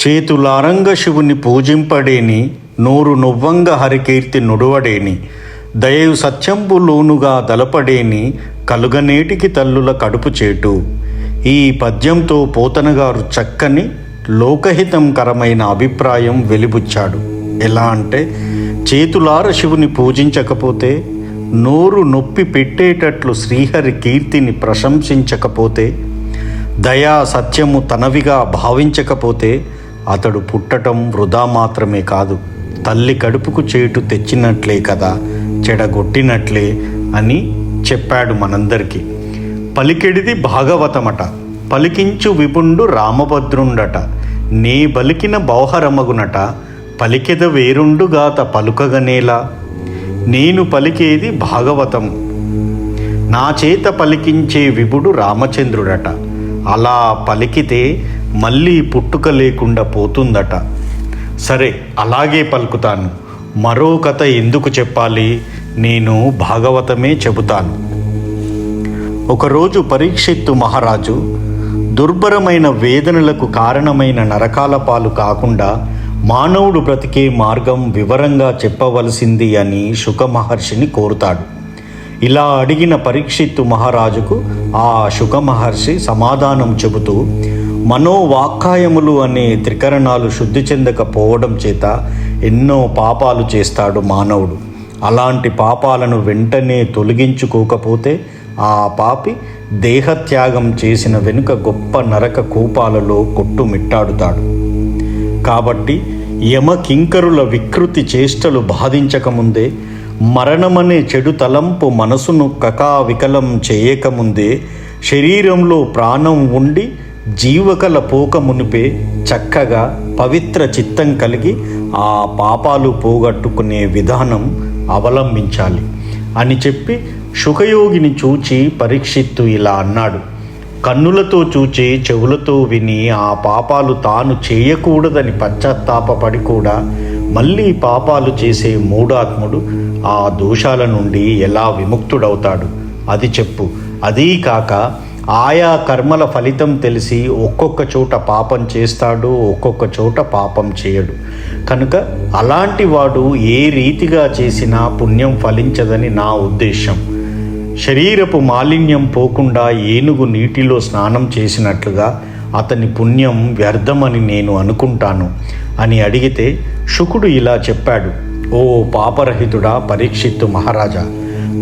చేతులారంగ శివుని పూజింపడేని, నూరు నువ్వంగ హరికీర్తి నుడువడేని, దయయు సత్యంబు లోనుగా దలపడేని, కలుగనేటికి తల్లుల కడుపు చేటు. ఈ పద్యంతో పోతనగారు చక్కని లోకహితంకరమైన అభిప్రాయం వెలిబుచ్చాడు. ఎలా అంటే, చేతులార శివుని పూజించకపోతే, నోరు నొప్పి పెట్టేటట్లు శ్రీహరి కీర్తిని ప్రశంసించకపోతే, దయా సత్యము తనవిగా భావించకపోతే అతడు పుట్టటం వృధా మాత్రమే కాదు, తల్లి కడుపుకు చేటు తెచ్చినట్లే కదా, చెడగొట్టినట్లే అని చెప్పాడు మనందరికీ. పలికెడిది భాగవతమట, పలికించు విపుండు రామభద్రుండట, నీ బలికిన బౌహరమగునట, పలికెద వేరుండుగాత పలుకగనేలా. నేను పలికేది భాగవతం, నా చేత పలికించే విభుడు రామచంద్రుడట, అలా పలికితే మళ్ళీ పుట్టుక లేకుండా పోతుందట. సరే, అలాగే పలుకుతాను. మరో కథ ఎందుకు చెప్పాలి, నేను భాగవతమే చెబుతాను. ఒకరోజు పరీక్షిత్తు మహారాజు దుర్భరమైన వేదనలకు కారణమైన నరకాల పాలు కాకుండా మానవుడు బ్రతికే మార్గం వివరంగా చెప్పవలసింది అని శుక మహర్షిని కోరుతాడు. ఇలా అడిగిన పరీక్షిత్తు మహారాజుకు ఆ శుక మహర్షి సమాధానం చెబుతూ, మనోవాక్కాయములు అనే త్రికరణాలు శుద్ధి చెందకపోవడం చేత ఎన్నో పాపాలు చేస్తాడు మానవుడు. అలాంటి పాపాలను వెంటనే తొలగించుకోకపోతే ఆ పాపి దేహత్యాగం చేసిన వెనుక గొప్ప నరక కూపాలలో కొట్టుమిట్టాడుతాడు. కాబట్టి యమకింకరుల వికృతి చేష్టలు బాధించకముందే, మరణమనే చెడు తలంపు మనసును కకావికలం చేయకముందే, శరీరంలో ప్రాణం ఉండి జీవకల పోక మునిపే చక్కగా పవిత్ర చిత్తం కలిగి ఆ పాపాలు పోగొట్టుకునే విధానం అవలంబించాలి అని చెప్పి శుకయోగిని చూచి పరీక్షిత్తు ఇలా అన్నాడు. కన్నులతో చూచి చెవులతో విని ఆ పాపాలు తాను చేయకూడదని పశ్చాత్తాపపడి కూడా మళ్ళీ పాపాలు చేసే మూఢాత్ముడు ఆ దోషాల నుండి ఎలా విముక్తుడవుతాడు అది చెప్పు. అదీ కాక ఆయా కర్మల ఫలితం తెలిసి ఒక్కొక్క చోట పాపం చేస్తాడు, ఒక్కొక్క చోట పాపం చేయడు. కనుక అలాంటి వాడు ఏ రీతిగా చేసినా పుణ్యం ఫలించదని నా ఉద్దేశం. శరీరపు మాలిన్యం పోకుండా ఏనుగు నీటిలో స్నానం చేసినట్లుగా అతని పుణ్యం వ్యర్థమని నేను అనుకుంటాను అని అడిగితే శుకుడు ఇలా చెప్పాడు. ఓ పాపరహితుడా పరీక్షిత్తు మహారాజా,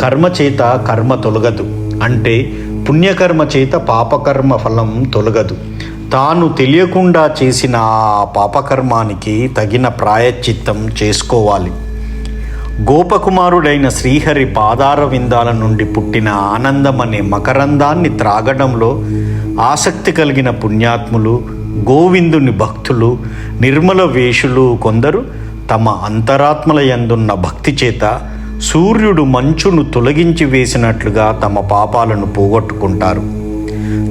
కర్మ చేత కర్మ తొలగదు, అంటే పుణ్యకర్మ చేత పాపకర్మ ఫలం తొలగదు. తాను తెలియకుండా చేసిన ఆ పాపకర్మానికి తగిన ప్రాయశ్చిత్తం చేసుకోవాలి. గోపకుమారుడైన శ్రీహరి పాదార విందాల నుండి పుట్టిన ఆనందం అనే మకరందాన్ని త్రాగడంలో ఆసక్తి కలిగిన పుణ్యాత్ములు, గోవిందుని భక్తులు, నిర్మల వేషులు కొందరు తమ అంతరాత్మల యందున్న భక్తి చేత సూర్యుడు మంచును తొలగించి వేసినట్లుగా తమ పాపాలను పోగొట్టుకుంటారు.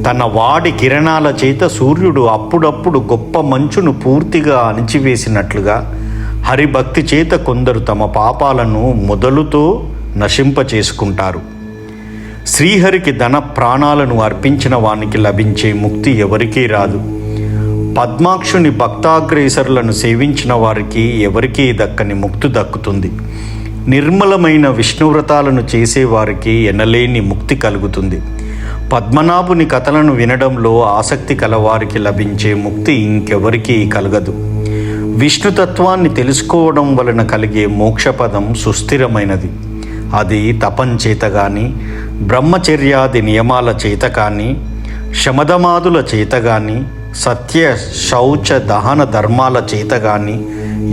తన వాడి కిరణాల చేత సూర్యుడు అప్పుడప్పుడు గొప్ప మంచును పూర్తిగా అణిచివేసినట్లుగా హరిభక్తి చేత కొందరు తమ పాపాలను మొదలుతో నశింపచేసుకుంటారు. శ్రీహరికి ధన ప్రాణాలను అర్పించిన వానికి లభించే ముక్తి ఎవరికీ రాదు. పద్మాక్షుని భక్తాగ్రేసరులను సేవించిన వారికి ఎవరికీ దక్కని ముక్తి దక్కుతుంది. నిర్మలమైన విష్ణువ్రతాలను చేసేవారికి ఎనలేని ముక్తి కలుగుతుంది. పద్మనాభుని కథలను వినడంలో ఆసక్తి కలవారికి లభించే ముక్తి ఇంకెవరికీ కలగదు. విష్ణుతత్వాన్ని తెలుసుకోవడం వలన కలిగే మోక్షపదం సుస్థిరమైనది. అది తపం చేత కానీ, బ్రహ్మచర్యాది నియమాల చేత కానీ, శమదమాదుల చేత కానీ, సత్య శౌచ దహన ధర్మాల చేత కానీ,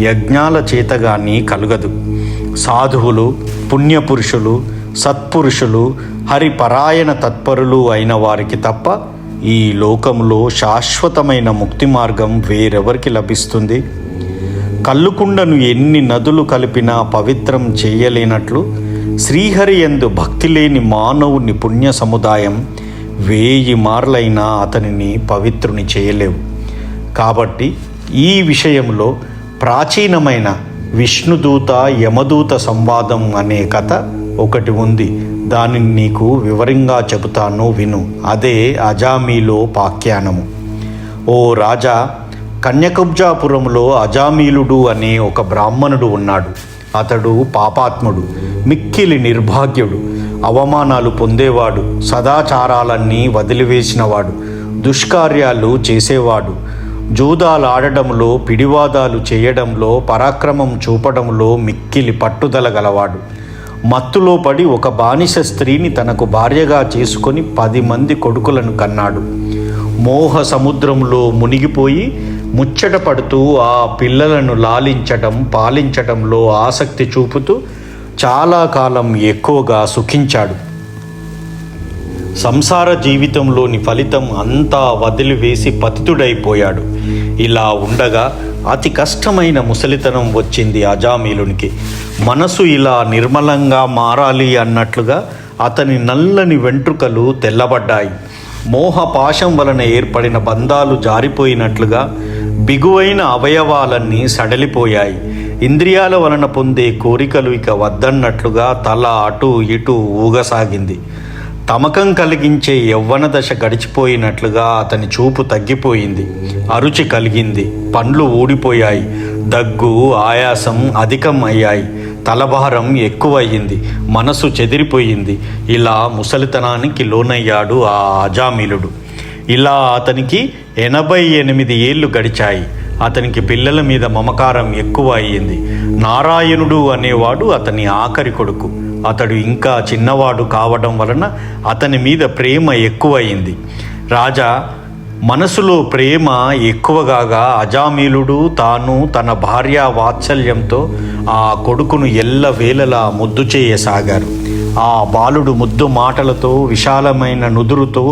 యజ్ఞాల చేత కానీ కలుగదు. సాధువులు, పుణ్యపురుషులు, సత్పురుషులు, హరిపరాయణ తత్పరులు అయిన వారికి తప్ప ఈ లోకంలో శాశ్వతమైన ముక్తి మార్గం వేరెవరికి లభిస్తుంది? కల్లుకుండను ఎన్ని నదులు కలిపినా పవిత్రం చేయలేనట్లు శ్రీహరి యందు భక్తి లేని మానవుని పుణ్య సముదాయం 1000 మార్లైనా అతనిని పవిత్రుని చేయలేవు. కాబట్టి ఈ విషయంలో ప్రాచీనమైన విష్ణుదూత యమదూత సంవాదం అనే కథ ఒకటి ఉంది. దానిని నీకు వివరంగా చెబుతాను, విను. అదే అజామీలో పాఖ్యానము. ఓ రాజా, కన్యకుబ్జాపురంలో అజామీలుడు అనే ఒక బ్రాహ్మణుడు ఉన్నాడు. అతడు పాపాత్ముడు, మిక్కిలి నిర్భాగ్యుడు, అవమానాలు పొందేవాడు, సదాచారాలన్నీ వదిలివేసినవాడు, దుష్కార్యాలు చేసేవాడు, జూదాలాడడంలో, పిడివాదాలు చేయడంలో, పరాక్రమం చూపడంలో మిక్కిలి పట్టుదల గలవాడు. మత్తులో పడి ఒక బానిస స్త్రీని తనకు భార్యగా చేసుకొని 10 మంది కొడుకులను కన్నాడు. మోహ సముద్రంలో మునిగిపోయి ముచ్చట పడుతూ ఆ పిల్లలను లాలించడం, పాలించడంలో ఆసక్తి చూపుతూ చాలా కాలం ఎక్కువగా సుఖించాడు. సంసార జీవితంలోని ఫలితం అంతా వదిలివేసి పతితుడైపోయాడు. ఇలా ఉండగా అతి కష్టమైన ముసలితనం వచ్చింది అజామీలునికి. మనసు ఇలా నిర్మలంగా మారాలి అన్నట్లుగా అతని నల్లని వెంట్రుకలు తెల్లబడ్డాయి. మోహపాశం వలన ఏర్పడిన బంధాలు జారిపోయినట్లుగా బిగువైన అవయవాలన్నీ సడలిపోయాయి. ఇంద్రియాల వలన పొందే కోరికలు ఇక వద్దన్నట్లుగా తల అటు ఇటు ఊగసాగింది. తమకం కలిగించే యవ్వన దశ గడిచిపోయినట్లుగా అతని చూపు తగ్గిపోయింది. అరుచి కలిగింది. పండ్లు ఊడిపోయాయి. దగ్గు, ఆయాసం అధికం అయ్యాయి. తలభారం ఎక్కువయ్యింది. మనసు చెదిరిపోయింది. ఇలా ముసలితనానికి లోనయ్యాడు ఆ అజామీలుడు. ఇలా అతనికి 88 ఏళ్ళు గడిచాయి. అతనికి పిల్లల మీద మమకారం ఎక్కువ అయ్యింది. నారాయణుడు అనేవాడు అతని ఆఖరి కొడుకు. అతడు ఇంకా చిన్నవాడు కావడం వలన అతని మీద ప్రేమ ఎక్కువయింది. రాజా మనసులో ప్రేమ ఎక్కువగా అజామీలుడు తాను తన భార్య వాత్సల్యంతో ఆ కొడుకును ఎల్లవేళలా ముద్దు చేయసాగారు. ఆ బాలుడు ముద్దు మాటలతో, విశాలమైన నుదురుతో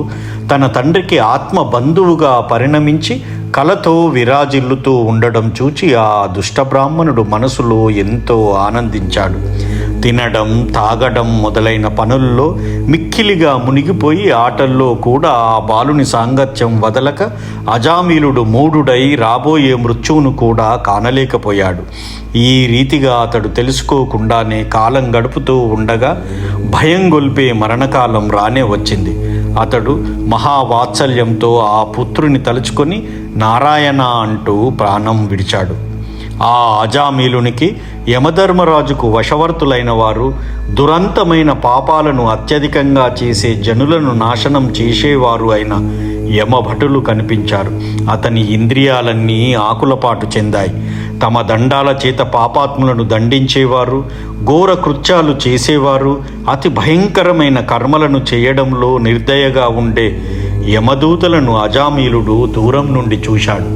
తన తండ్రికి ఆత్మ బంధువుగా పరిణమించి కలతో విరాజిల్లుతూ ఉండడం చూచి ఆ దుష్టబ్రాహ్మణుడు మనసులో ఎంతో ఆనందించాడు. తినడం, తాగడం మొదలైన పనుల్లో మిక్కిలిగా మునిగిపోయి ఆటల్లో కూడా ఆ బాలుని సాంగత్యం వదలక అజామీలుడు మూఢుడై రాబోయే మృత్యువును కూడా కానలేకపోయాడు. ఈ రీతిగా అతడు తెలుసుకోకుండానే కాలం గడుపుతూ ఉండగా భయం గొల్పే మరణకాలం రానే వచ్చింది. అతడు మహావాత్సల్యంతో ఆ పుత్రుని తలుచుకొని నారాయణ అంటూ ప్రాణం విడిచాడు. ఆ అజామీలునికి యమధర్మరాజుకు వశవర్తులైన వారు దురంతమైన పాపాలను అత్యధికంగా చేసే జనులను నాశనం చేసేవారు అయిన యమభటులు కనిపించారు. అతని ఇంద్రియాలన్నీ ఆకులపాటు చెందాయి. తమ దండాల చేత పాపాత్ములను దండించేవారు, ఘోర కృత్యాలు చేసేవారు, అతి భయంకరమైన కర్మలను చేయడంలో నిర్దయగా ఉండే యమదూతలను అజామీలుడు దూరం నుండి చూశాడు.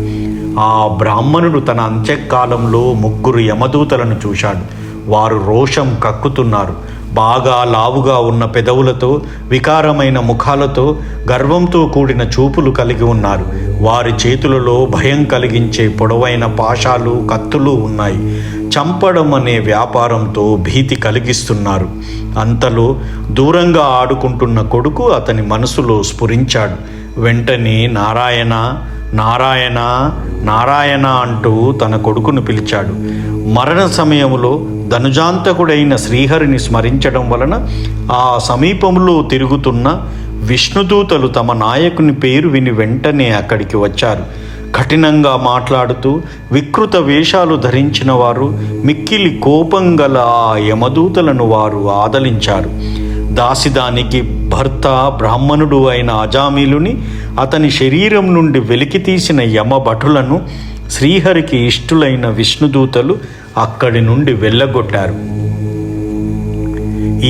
ఆ బ్రాహ్మణుడు తన అంత్యకాలంలో 3 యమదూతలను చూశాడు. వారు రోషం కక్కుతున్నారు. బాగా లావుగా ఉన్న పెదవులతో, వికారమైన ముఖాలతో, గర్వంతో కూడిన చూపులు కలిగి ఉన్నారు. వారి చేతులలో భయం కలిగించే పొడవైన పాశాలు, కత్తులు ఉన్నాయి. చంపడం అనే వ్యాపారంతో భీతి కలిగిస్తున్నారు. అంతలో దూరంగా ఆడుకుంటున్న కొడుకు అతని మనసులో స్ఫురించాడు. వెంటనే నారాయణ, నారాయణ, నారాయణ అంటూ తన కొడుకును పిలిచాడు. మరణ సమయంలో ధనుజాంతకుడైన శ్రీహరిని స్మరించడం వలన ఆ సమీపంలో తిరుగుతున్న విష్ణుదూతలు తమ నాయకుని పేరు విని వెంటనే అక్కడికి వచ్చారు. కఠినంగా మాట్లాడుతూ వికృత వేషాలు ధరించిన వారు, మిక్కిలి కోపం గల ఆ యమదూతలను వారు ఆదలించారు. దాసిదానికి భర్త బ్రాహ్మణుడు అయిన అజామీలుని అతని శరీరం నుండి వెలికితీసిన యమభటులను శ్రీహరికి ఇష్టులైన విష్ణుదూతలు అక్కడి నుండి వెళ్ళగొట్టారు.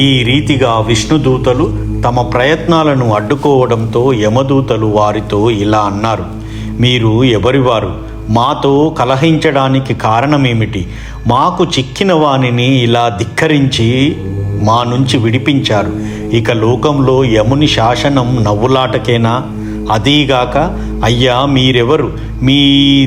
ఈ రీతిగా విష్ణుదూతలు తమ ప్రయత్నాలను అడ్డుకోవడంతో యమదూతలు వారితో ఇలా అన్నారు: మీరు ఎవరివారు? మాతో కలహించడానికి కారణమేమిటి? మాకు చిక్కిన వానిని ఇలా ధిక్కరించి మా నుంచి విడిపించారు. ఇక లోకంలో యముని శాసనం నవ్వులాటకేనా? అదీగాక అయ్యా మీరెవరు? మీ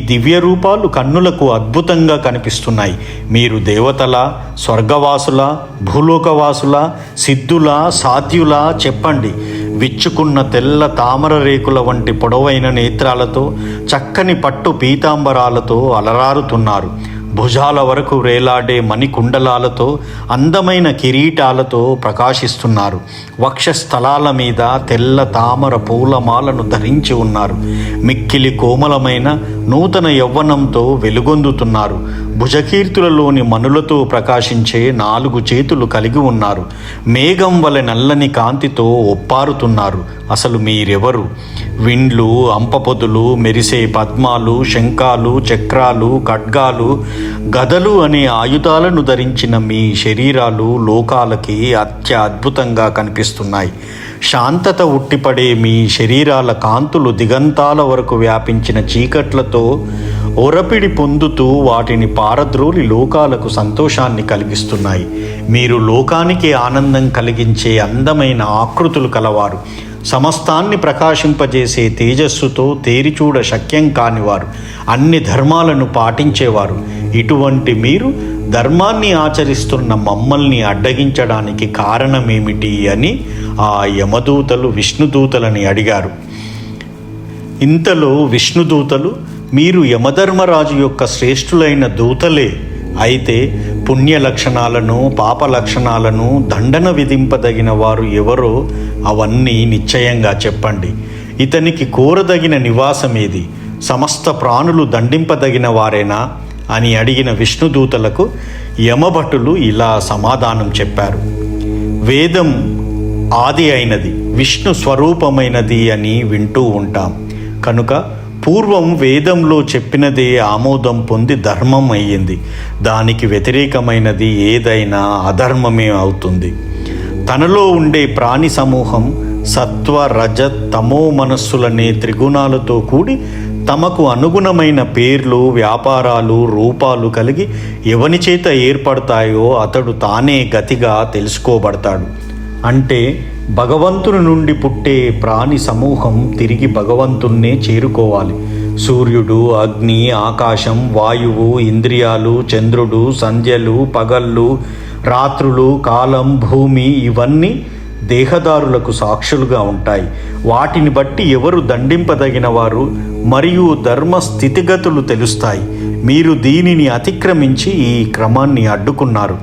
దివ్య రూపాలు కన్నులకు అద్భుతంగా కనిపిస్తున్నాయి. మీరు దేవతలా, స్వర్గవాసులా, భూలోకవాసులా, సిద్ధులా, సాధ్యులా? చెప్పండి. విచ్చుకున్న తెల్ల తామర రేకుల వంటి పొడవైన నేత్రాలతో, చక్కని పట్టు పీతాంబరాలతో అలరారుతున్నారు. భుజాల వరకు వేలాడే మణికుండలాలతో అందమైన కిరీటాలతో ప్రకాశిస్తున్నారు. వక్షస్థలాల మీద తెల్ల తామర పూలమాలను ధరించి ఉన్నారు. మిక్కిలి కోమలమైన నూతన యవ్వనంతో వెలుగొందుతున్నారు. భుజకీర్తులలోని మనులతో ప్రకాశించే 4 చేతులు కలిగి ఉన్నారు. మేఘం వలె నల్లని కాంతితో ఒప్పారుతున్నారు. అసలు మీరెవరు? విండ్లు, అంపపొదులు, మెరిసే పద్మాలు, శంఖాలు, చక్రాలు, ఖడ్గాలు, గదలు అనే ఆయుధాలను ధరించిన మీ శరీరాలు లోకాలకి అద్భుతంగా కనిపిస్తున్నాయి. శాంతత ఉట్టిపడే మీ శరీరాల కాంతులు దిగంతాల వరకు వ్యాపించిన చీకట్లతో ఒరపిడి పొందుతూ వాటిని పారద్రోలి లోకాలకు సంతోషాన్ని కలిగిస్తున్నాయి. మీరు లోకానికి ఆనందం కలిగించే అందమైన ఆకృతులు కలవారు. సమస్తాన్ని ప్రకాశింపజేసే తేజస్సుతో తేరిచూడ శక్యం కానివారు. అన్ని ధర్మాలను పాటించేవారు. ఇటువంటి మీరు ధర్మాన్ని ఆచరిస్తున్న మమ్మల్ని అడ్డగించడానికి కారణమేమిటి అని ఆ యమదూతలు విష్ణుదూతలని అడిగారు. ఇంతలో విష్ణుదూతలు, మీరు యమధర్మరాజు యొక్క శ్రేష్ఠులైన దూతలే. అయితే పుణ్య లక్షణాలను, పాప లక్షణాలను, దండన విధింపదగిన వారు ఎవరో అవన్నీ నిశ్చయంగా చెప్పండి. ఇతనికి కోరదగిన నివాసమేది? సమస్త ప్రాణులు దండింపదగిన వారేనా అని అడిగిన విష్ణుదూతలకు యమభటులు ఇలా సమాధానం చెప్పారు. వేదం ఆది అయినది, విష్ణు స్వరూపమైనది అని వింటూ ఉంటాం. కనుక పూర్వం వేదంలో చెప్పినదే ఆమోదం పొంది ధర్మం అయ్యింది. దానికి వ్యతిరేకమైనది ఏదైనా అధర్మమే అవుతుంది. తనలో ఉండే ప్రాణి సమూహం సత్వ, రజ, తమో మనస్సులనే త్రిగుణాలతో కూడి తమకు అనుగుణమైన పేర్లు, వ్యాపారాలు, రూపాలు కలిగి ఎవని చేత ఏర్పడతాయో అతడు తానే గతిగా తెలుసుకోబడతాడు. అంటే భగవంతుని నుండి పుట్టే ప్రాణి సమూహం తిరిగి భగవంతున్నే చేరుకోవాలి. సూర్యుడు, అగ్ని, ఆకాశం, వాయువు, ఇంద్రియాలు, చంద్రుడు, సంధ్యలు, పగళ్ళు, రాత్రులు, కాలం, భూమి ఇవన్నీ దేహదారులకు సాక్షులుగా ఉంటాయి. వాటిని బట్టి ఎవరు దండింపదగిన వారు మరియు ధర్మ స్థితిగతులు తెలుస్తాయి. మీరు దీనిని అతిక్రమించి ఈ క్రమాన్ని అడ్డుకున్నారు.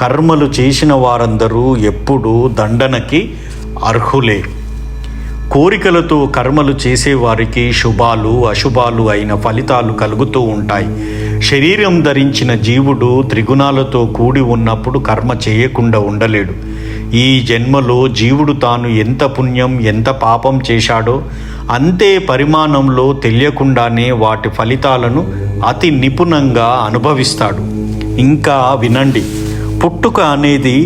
కర్మలు చేసిన వారందరూ ఎప్పుడూ దండనకి అర్హులే. కోరికలతో కర్మలు చేసేవారికి శుభాలు, అశుభాలు అయిన ఫలితాలు కలుగుతూ ఉంటాయి. శరీరం ధరించిన జీవుడు త్రిగుణాలతో కూడి ఉన్నప్పుడు కర్మ చేయకుండా ఉండలేడు. ఈ జన్మలో జీవుడు తాను ఎంత పుణ్యం, ఎంత పాపం చేశాడో అంతే పరిమాణంలో తెలియకుండానే వాటి ఫలితాలను అతి నిపుణంగా అనుభవిస్తాడు. ఇంకా వినండి, పుట్టుక అనేది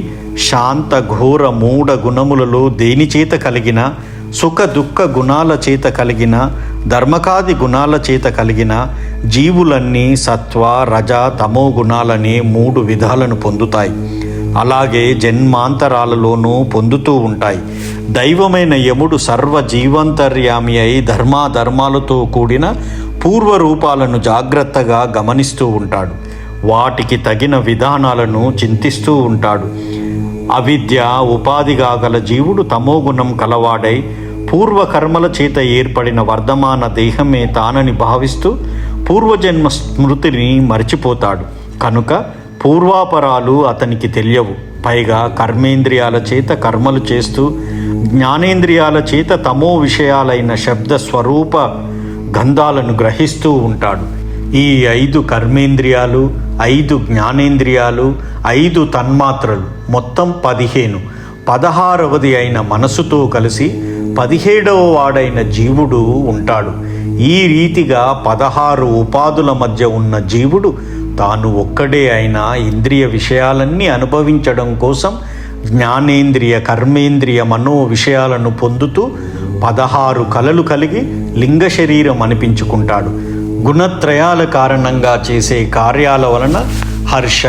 శాంత, ఘోర, మూఢ గుణములలో దేని చేత కలిగిన, సుఖ దుఃఖ గుణాల చేత కలిగిన, ధర్మకాది గుణాల చేత కలిగిన జీవులన్నీ సత్వ, రజ, తమో గుణాలనే 3 విధాలను పొందుతాయి. అలాగే జన్మాంతరాలలోనూ పొందుతూ ఉంటాయి. దైవమైన యముడు సర్వ జీవంతర్యామి అయి ధర్మాధర్మాలతో కూడిన పూర్వరూపాలను జాగ్రత్తగా గమనిస్తూ ఉంటాడు. వాటికి తగిన విధానాలను చింతిస్తూ ఉంటాడు. అవిద్య ఉపాధిగా గల జీవుడు తమోగుణం కలవాడై పూర్వకర్మల చేత ఏర్పడిన వర్ధమాన దేహమే తానని భావిస్తూ పూర్వజన్మ స్మృతిని మర్చిపోతాడు. కనుక పూర్వాపరాలు అతనికి తెలియవు. పైగా కర్మేంద్రియాల చేత కర్మలు చేస్తూ జ్ఞానేంద్రియాల చేత తమో విషయాలైన శబ్ద, స్వరూప, గంధాలను గ్రహిస్తూ ఉంటాడు. ఈ 5 కర్మేంద్రియాలు, 5 జ్ఞానేంద్రియాలు, 5 తన్మాత్రలు మొత్తం 15. 16వది అయిన మనసుతో కలిసి 17వ వాడైన జీవుడు ఉంటాడు. ఈ రీతిగా 16 ఉపాధుల మధ్య ఉన్న జీవుడు తాను ఒక్కడే అయినా ఇంద్రియ విషయాలన్నీ అనుభవించడం కోసం జ్ఞానేంద్రియ, కర్మేంద్రియ, మనో విషయాలను పొందుతూ 16 కలలు కలిగి లింగ శరీరం అనిపించుకుంటాడు. గుణత్రయాల కారణంగా చేసే కార్యాల వలన హర్ష,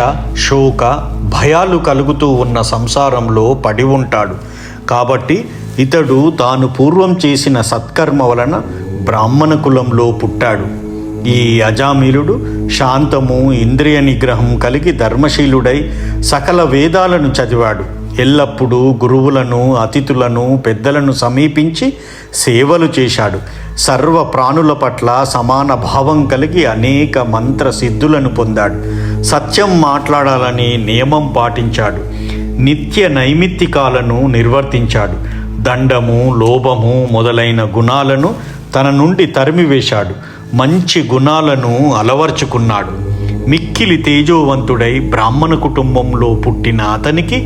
శోక, భయాలు కలుగుతూ ఉన్న సంసారంలో పడి ఉంటాడు. కాబట్టి ఇతడు తాను పూర్వం చేసిన సత్కర్మ వలన బ్రాహ్మణ కులంలో పుట్టాడు. ఈ అజామిలుడు శాంతము, ఇంద్రియ నిగ్రహం కలిగి ధర్మశీలుడై సకల వేదాలను చదివాడు. ఎల్లప్పుడూ గురువులను, అతిథులను, పెద్దలను సమీపించి సేవలు చేశాడు. సర్వ ప్రాణుల పట్ల సమాన భావం కలిగి అనేక మంత్ర సిద్ధులను పొందాడు. సత్యం మాట్లాడాలని నియమం పాటించాడు. నిత్య నైమిత్తికాలను నిర్వర్తించాడు. దండము, లోభము మొదలైన గుణాలను తన నుండి తరిమివేశాడు. మంచి గుణాలను అలవర్చుకున్నాడు. మిక్కిలి తేజోవంతుడై బ్రాహ్మణ కుటుంబంలో పుట్టిన అతనికి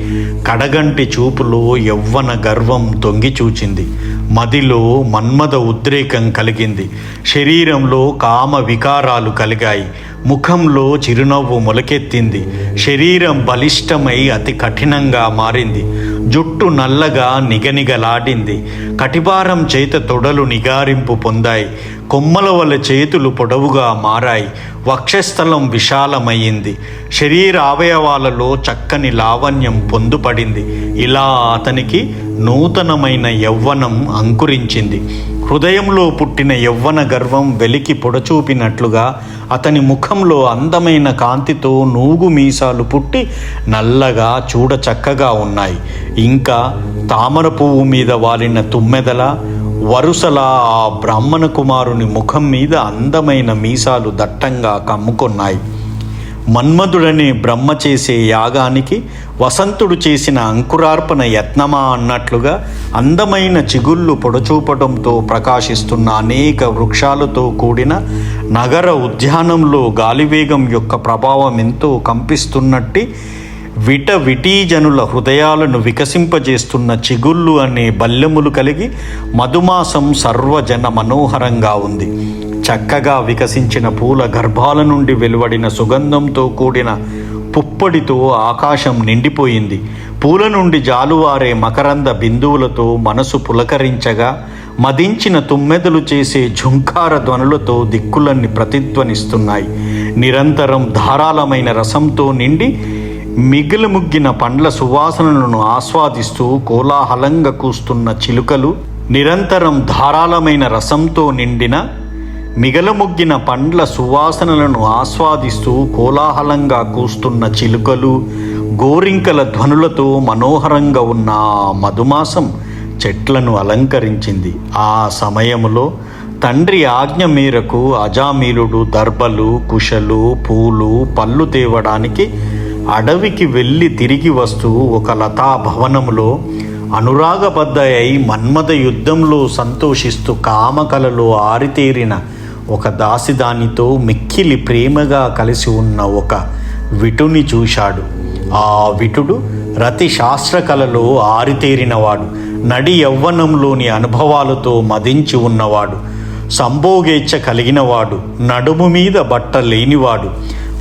కడగంటి చూపులో యవ్వన గర్వం తొంగిచూచింది. మదిలో మన్మథ ఉద్రేకం కలిగింది. శరీరంలో కామ వికారాలు కలిగాయి. ముఖంలో చిరునవ్వు మొలకెత్తింది. శరీరం బలిష్టమై అతి కఠినంగా మారింది. జుట్టు నల్లగా నిగనిగలాడింది. కటిబారం చేత తొడలు నిగారింపు పొందాయి. కొమ్మల వల్ల చేతులు పొడవుగా మారాయి. వక్షస్థలం విశాలమయ్యింది. శరీర అవయవాలలో చక్కని లావణ్యం పొందుపడింది. ఇలా అతనికి నూతనమైన యవ్వనం అంకురించింది. హృదయంలో పుట్టిన యవ్వన గర్వం వెలికి పొడచూపినట్లుగా అతని ముఖంలో అందమైన కాంతితో నూగు మీసాలు పుట్టి నల్లగా చూడ చక్కగా ఉన్నాయి. ఇంకా తామర పువ్వు మీద వాలిన తుమ్మెదల వరుసలా ఆ బ్రాహ్మణ కుమారుని ముఖం మీద అందమైన మీసాలు దట్టంగా కమ్ముకొన్నాయి. మన్మధుడనే బ్రహ్మ చేసే యాగానికి వసంతుడు చేసిన అంకురార్పణ యత్నమా అన్నట్లుగా అందమైన చిగుళ్ళు పొడచూపటంతో ప్రకాశిస్తున్న అనేక వృక్షాలతో కూడిన నగర ఉద్యానంలో గాలివేగం యొక్క ప్రభావం ఎంతో కంపిస్తున్నట్టి విటీజనుల హృదయాలను వికసింపజేస్తున్న చిగుళ్ళు అనే బల్లెములు కలిగి మధుమాసం సర్వజన మనోహరంగా ఉంది. చక్కగా వికసించిన పూల గర్భాల నుండి వెలువడిన సుగంధంతో కూడిన పుప్పొడితో ఆకాశం నిండిపోయింది. పూల నుండి జాలువారే మకరంద బిందువులతో మనసు పులకరించగా మదించిన తుమ్మెదలు చేసే ఝుంకార ధ్వనులతో దిక్కులన్నీ ప్రతిధ్వనిస్తున్నాయి. నిరంతరం ధారాళమైన రసంతో నిండి మిగిలిముగ్గిన పండ్ల సువాసనలను ఆస్వాదిస్తూ కోలాహలంగా కూస్తున్న చిలుకలు, నిరంతరం ధారాళమైన రసంతో నిండిన మిగలముగ్గిన పండ్ల సువాసనలను ఆస్వాదిస్తూ కోలాహలంగా కూస్తున్న చిలుకలు, గోరింకల ధ్వనులతో మనోహరంగా ఉన్న ఆ మధుమాసం చెట్లను అలంకరించింది. ఆ సమయములో తండ్రి ఆజ్ఞ మేరకు అజామీలుడు దర్భలు, కుశలు, పూలు, పళ్ళు తేవడానికి అడవికి వెళ్ళి తిరిగి వస్తూ ఒక లతా భవనములో అనురాగబద్ధయై మన్మథ యుద్ధంలో సంతోషిస్తూ కామకలలో ఆరితేరిన ఒక దాసిదానితో మిక్కిలి ప్రేమగా కలిసి ఉన్న ఒక విటుని చూశాడు. ఆ విటుడు రతి శాస్త్రకళలో ఆరితేరినవాడు. నడి యవ్వనంలోని అనుభవాలతో మదించి ఉన్నవాడు. సంభోగేచ్ఛ కలిగినవాడు. నడుము మీద బట్ట లేనివాడు.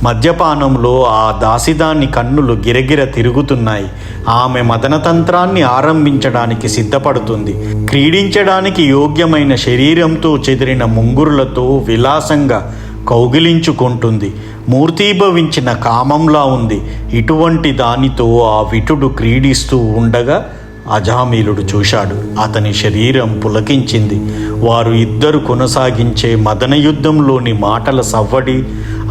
మద్యపానంలో ఆ దాసిదాని కన్నులు గిరగిర తిరుగుతున్నాయి. ఆమె మదనతంత్రాన్ని ఆరంభించడానికి సిద్ధపడుతుంది. క్రీడించడానికి యోగ్యమైన శరీరంతో చెదిరిన ముంగురులతో విలాసంగా కౌగిలించుకుంటుంది. మూర్తీభవించిన కామంలా ఉంది. ఇటువంటి దానితో ఆ విటుడు క్రీడిస్తూ ఉండగా అజామీలుడు చూశాడు. అతని శరీరం పులకించింది. వారు ఇద్దరు కొనసాగించే మదన యుద్ధంలోని మాటల సవ్వడి,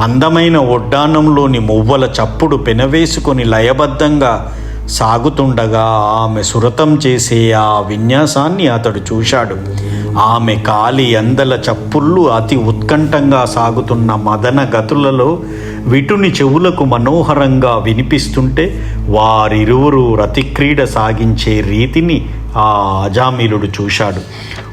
అందమైన ఒడ్డానంలోని మువ్వల చప్పుడు పెనవేసుకొని లయబద్ధంగా సాగుతుండగా ఆమె సురతం చేసే ఆ విన్యాసాన్ని అతడు చూశాడు. ఆమె కాలి అందల చప్పుళ్ళు అతి ఉత్కంఠంగా సాగుతున్న మదన గతులలో విటుని చెవులకు మనోహరంగా వినిపిస్తుంటే వారిరువురు రతిక్రీడ సాగించే రీతిని ఆ అజామీలుడు చూశాడు.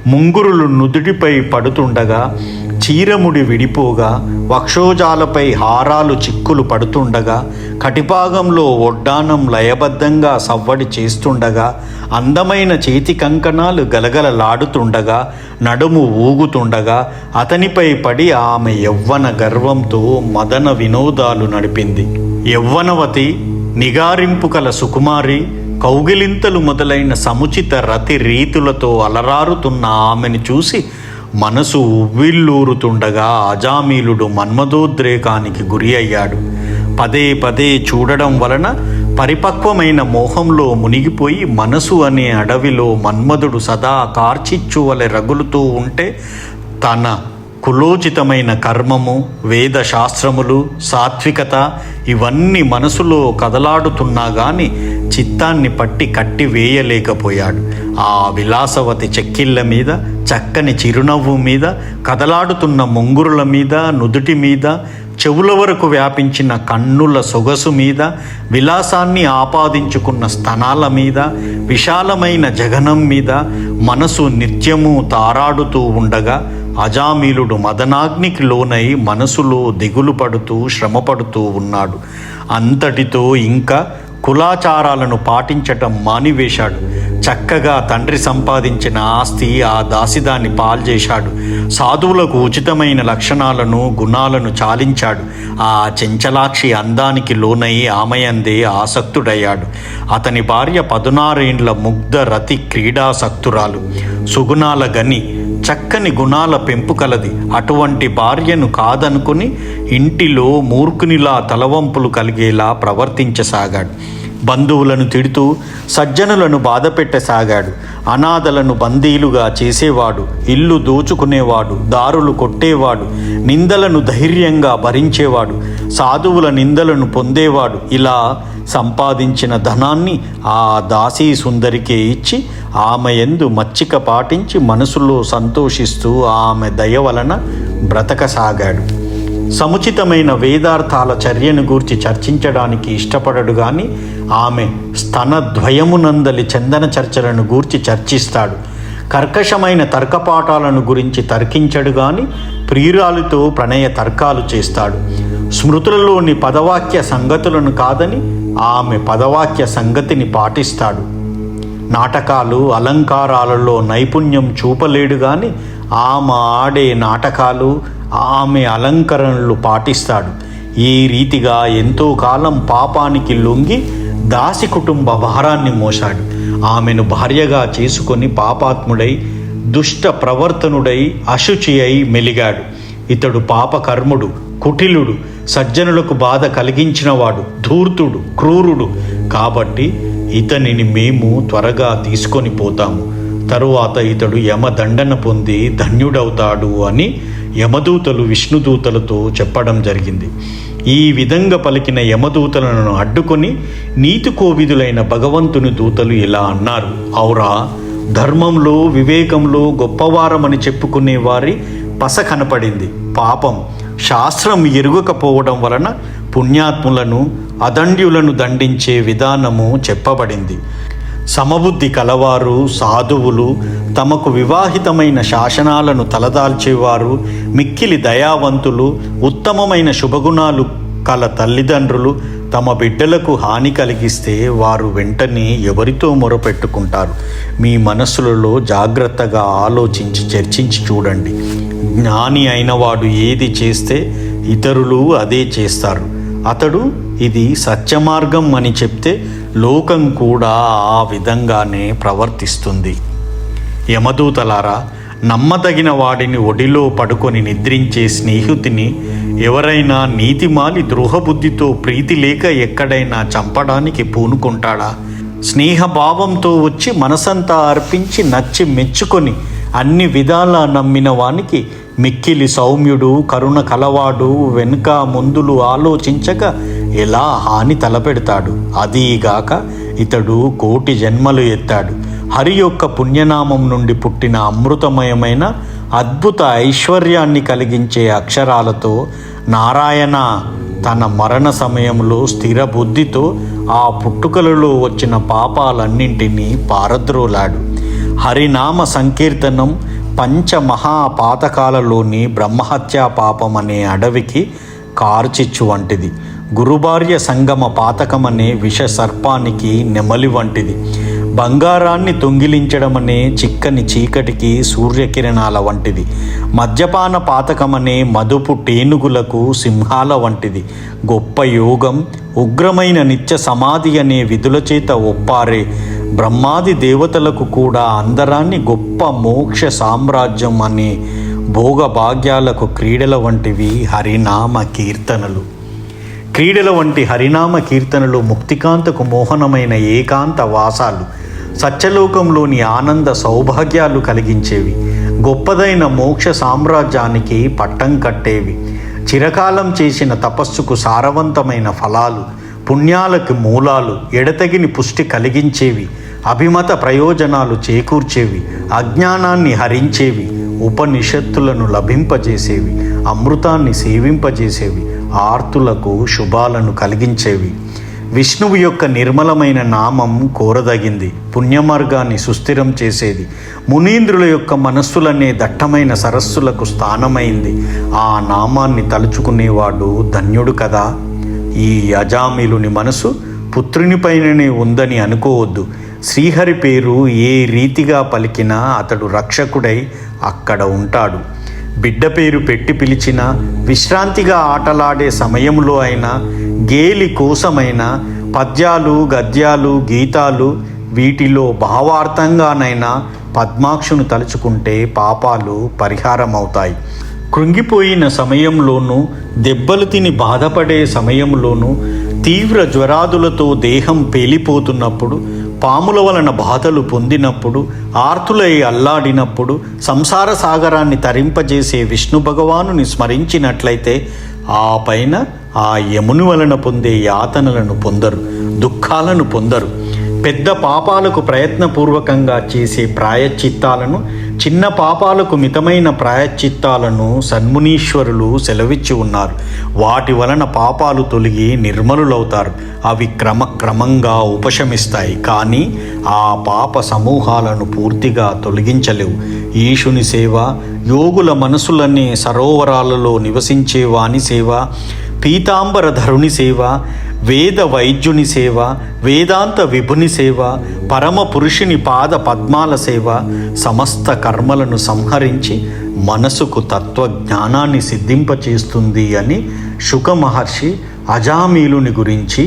ముంగురులు నుదుటిపై పడుతుండగా చీరముడి విడిపోగా, వక్షోజాలపై హారాలు చిక్కులు పడుతుండగా, కటిపాగంలో ఒడ్డానం లయబద్ధంగా సవ్వడి చేస్తుండగా, అందమైన చేతి కంకణాలు గలగలలాడుతుండగా, నడుము ఊగుతుండగా అతనిపై పడి ఆమె యవ్వన గర్వంతో మదన వినోదాలు నడిపింది. యవ్వనవతి, నిగారింపు కల సుకుమారి, కౌగిలింతలు మొదలైన సముచిత రతి రీతులతో అలరారుతున్న ఆమెను చూసి మనసు ఉవ్విల్లూరుతుండగా అజామీలుడు మన్మథోద్రేకానికి గురి అయ్యాడు. పదే పదే చూడడం వలన పరిపక్వమైన మోహంలో మునిగిపోయి మనసు అనే అడవిలో మన్మధుడు సదా కార్చిచ్చువలె రగులుతూ ఉంటే తన కులోచితమైన కర్మము, వేదశాస్త్రములు, సాత్వికత ఇవన్నీ మనసులో కదలాడుతున్నా గాని చిత్తాన్ని పట్టి కట్టి వేయలేకపోయాడు. ఆ విలాసవతి చెక్కిళ్ళ మీద, చక్కని చిరునవ్వు మీద, కదలాడుతున్న ముంగురుల మీద, నుదుటి మీద, చెవుల వరకు వ్యాపించిన కన్నుల సొగసు మీద, విలాసాన్ని ఆపాదించుకున్న స్తనాల మీద, విశాలమైన జగనం మీద మనసు నిత్యము తారాడుతూ ఉండగా అజామిలుడు మదనాగ్నికి లోనై మనసులో దిగులు పడుతూ శ్రమపడుతూ ఉన్నాడు. అంతటితో ఇంకా కులాచారాలను పాటించటం మానివేశాడు. చక్కగా తండ్రి సంపాదించిన ఆస్తి ఆ దాసిదాన్ని పాల్చేశాడు. సాధువులకు ఉచితమైన లక్షణాలను గుణాలను చాలించాడు. ఆ చెంచలాక్షి అందానికి లోనై ఆమెయందే ఆసక్తుడయ్యాడు. అతని భార్య 16 ఏండ్ల ముగ్ధ రతి క్రీడాసక్తురాలు, సుగుణాల గని, చక్కని గుణాల పెంపు కలది. అటువంటి భార్యను కాదనుకుని ఇంటిలో మూర్ఖునిలా తలవంపులు కలిగేలా ప్రవర్తించసాగాడు. బంధువులను తిడుతూ సజ్జనులను బాధపెట్టసాగాడు. అనాథలను బందీలుగా చేసేవాడు, ఇల్లు దోచుకునేవాడు, దారులు కొట్టేవాడు, నిందలను ధైర్యంగా భరించేవాడు, సాధువుల నిందలను పొందేవాడు. ఇలా సంపాదించిన ధనాన్ని ఆ దాసీ సుందరికే ఇచ్చి ఆమె యందు మచ్చిక పాటించి మనసులో సంతోషిస్తూ ఆమె దయ వలన బ్రతకసాగాడు. సముచితమైన వేదార్థాల చర్యను గూర్చి చర్చించడానికి ఇష్టపడడు గాని ఆమె స్తనద్వయమునందలి చందన చర్చలను గూర్చి చర్చిస్తాడు. కర్కశమైన తర్కపాఠాలను గురించి తర్కించడు గాని ప్రియురాలితో ప్రణయ తర్కాలు చేస్తాడు. స్మృతులలోని పదవాక్య సంగతులను కాదని ఆమె పదవాక్య సంగతిని పాటిస్తాడు. నాటకాలు అలంకారాలలో నైపుణ్యం చూపలేడు గాని ఆమె ఆడే నాటకాలు ఆమె అలంకరణలు పాటిస్తాడు. ఈ రీతిగా ఎంతో కాలం పాపానికి లొంగి దాసి కుటుంబ భారాన్ని మోశాడు. ఆమెను భార్యగా చేసుకొని పాపాత్ముడై దుష్ట ప్రవర్తనుడై అశుచి అయి మెలిగాడు. ఇతడు పాపకర్ముడు, కుటిలుడు, సజ్జనులకు బాధ కలిగించినవాడు, ధూర్తుడు, క్రూరుడు. కాబట్టి ఇతనిని మేము త్వరగా తీసుకొని పోతాము. తరువాత ఇతడు యమదండన పొంది ధన్యుడవుతాడు అని యమదూతలు విష్ణుదూతలతో చెప్పడం జరిగింది. ఈ విధంగా పలికిన యమదూతలను అడ్డుకొని నీతి కోవిదులైన భగవంతుని దూతలు ఇలా అన్నారు: ఔరా, ధర్మంలో వివేకంలో గొప్పవారమని చెప్పుకునే వారి పస కనపడింది. పాపం శాస్త్రం ఎరుగకపోవడం వలన పుణ్యాత్ములను అదండ్యులను దండించే విధానము చెప్పబడింది. సమబుద్ధి కలవారు, సాధువులు, తమకు వివాహితమైన శాసనాలను తలదాల్చేవారు, మిక్కిలి దయావంతులు, ఉత్తమమైన శుభగుణాలు కల తల్లిదండ్రులు తమ బిడ్డలకు హాని కలిగిస్తే వారు వెంటనే ఎవరితో మొరపెట్టుకుంటారు? మీ మనస్సులలో జాగ్రత్తగా ఆలోచించి చర్చించి చూడండి. జ్ఞాని అయినవాడు ఏది చేస్తే ఇతరులు అదే చేస్తారు. అతడు ఇది సత్యమార్గం అని చెప్తే లోకం కూడా ఆ విధంగానే ప్రవర్తిస్తుంది. యమదూతలారా, నమ్మదగిన వాడిని ఒడిలో పడుకొని నిద్రించే స్నేహితుని ఎవరైనా నీతిమాలి ద్రోహబుద్ధితో ప్రీతి లేక ఎక్కడైనా చంపడానికి పూనుకుంటాడా? స్నేహభావంతో వచ్చి మనసంతా అర్పించి నచ్చి మెచ్చుకొని అన్ని విధాలా నమ్మిన వానికి మిక్కిలి సౌమ్యుడు, కరుణ కలవాడు వెనుక ముందులు ఆలోచించక ఎలా హాని తలపెడతాడు? అదీగాక ఇతడు 1,000,000 జన్మలు ఎత్తాడు. హరి యొక్క పుణ్యనామం నుండి పుట్టిన అమృతమయమైన అద్భుత ఐశ్వర్యాన్ని కలిగించే అక్షరాలతో నారాయణ తన మరణ సమయంలో స్థిర బుద్ధితో ఆ పుట్టుకలలో వచ్చిన పాపాలన్నింటినీ పారద్రోలాడు. హరినామ సంకీర్తనం పంచమహాపాతకాలలోని బ్రహ్మహత్యా పాపం అనే అడవికి కార్చిచ్చు వంటిది. గురుభార్య సంగమ పాతకమనే విష సర్పానికి నెమలి వంటిది. బంగారాన్ని దొంగిలించడమనే చిక్కని చీకటికి సూర్యకిరణాల వంటిది. మద్యపాన పాతకమనే మదుపు టేనుగులకు సింహాల వంటిది. గొప్ప యోగం, ఉగ్రమైన నిత్య సమాధి అనే విధుల చేత ఒప్పారే బ్రహ్మాది దేవతలకు కూడా అందరాన్ని గొప్ప మోక్ష సామ్రాజ్యం అనే భోగభాగ్యాలకు క్రీడల వంటివి హరినామ కీర్తనలు. క్రీడల వంటి హరినామ కీర్తనలు ముక్తికాంతకు మోహనమైన ఏకాంత వాసాలు, సత్యలోకంలోని ఆనంద సౌభాగ్యాలు కలిగించేవి. గొప్పదైన మోక్ష సామ్రాజ్యానికి పట్టం కట్టేవి. చిరకాలం చేసిన తపస్సుకు సారవంతమైన ఫలాలు, పుణ్యాలకు మూలాలు, ఎడతగిని పుష్టి కలిగించేవి, అభిమత ప్రయోజనాలు చేకూర్చేవి, అజ్ఞానాన్ని హరించేవి, ఉపనిషత్తులను లభింపజేసేవి, అమృతాన్ని సేవింపజేసేవి, ఆర్తులకు శుభాలను కలిగించేవి. విష్ణువు యొక్క నిర్మలమైన నామం కోరదగింది, పుణ్యమార్గాన్ని సుస్థిరం చేసేది, మునీంద్రుల యొక్క మనస్సులనే దట్టమైన సరస్సులకు స్థానమైంది. ఆ నామాన్ని తలుచుకునేవాడు ధన్యుడు కదా. ఈ అజామిలుని మనసు పుత్రునిపైననే ఉందని అనుకోవద్దు. శ్రీహరి పేరు ఏ రీతిగా పలికినా అతడు రక్షకుడై అక్కడ ఉంటాడు. బిడ్డ పేరు పెట్టి పిలిచినా, విశ్రాంతిగా ఆటలాడే సమయంలో అయినా, గేలి కోసమైనా, పద్యాలు గద్యాలు గీతాలు వీటిలో భావార్థంగానైనా పద్మాక్షును తలుచుకుంటే పాపాలు పరిహారమవుతాయి. కృంగిపోయిన సమయంలోనూ, దెబ్బలు తిని బాధపడే సమయంలోనూ, తీవ్ర జ్వరాదులతో దేహం పేలిపోతున్నప్పుడు, పాముల వలన బాధలు పొందినప్పుడు, ఆర్తులై అల్లాడినప్పుడు, సంసార సాగరాన్ని తరింపజేసే విష్ణు భగవానుని స్మరించినట్లయితే ఆ పైన ఆ యముని వలన పొందే యాతనలను పొందరు, దుఃఖాలను పొందరు. పెద్ద పాపాలకు ప్రయత్నపూర్వకంగా చేసే ప్రాయశ్చిత్తాలను, చిన్న పాపాలకు మితమైన ప్రాయశ్చిత్తాలను సన్మునీశ్వరులు సెలవిచ్చి ఉన్నారు. వాటి వలన పాపాలు తొలగి నిర్మలులవుతారు. అవి క్రమక్రమంగా ఉపశమిస్తాయి, కానీ ఆ పాప సమూహాలను పూర్తిగా తొలగించలేవు. ఈశుని సేవ, యోగుల మనసులనే సరోవరాలలో నివసించే వాని సేవ, పీతాంబర ధరుని సేవ, వేద వైద్యుని సేవ, వేదాంత విభుని సేవ, పరమ పురుషుని పాద పద్మాల సేవ సమస్త కర్మలను సంహరించి మనసుకు తత్వజ్ఞానాన్ని సిద్ధింపచేస్తుంది అని శుక మహర్షి అజామీలుని గురించి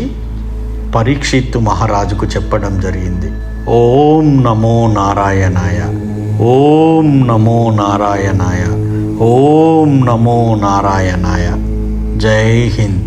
పరీక్షిత్తు మహారాజుకు చెప్పడం జరిగింది. ఓం నమో నారాయణాయ, ఓం నమో నారాయణాయ, ఓం నమో నారాయణాయ. జై హింద్.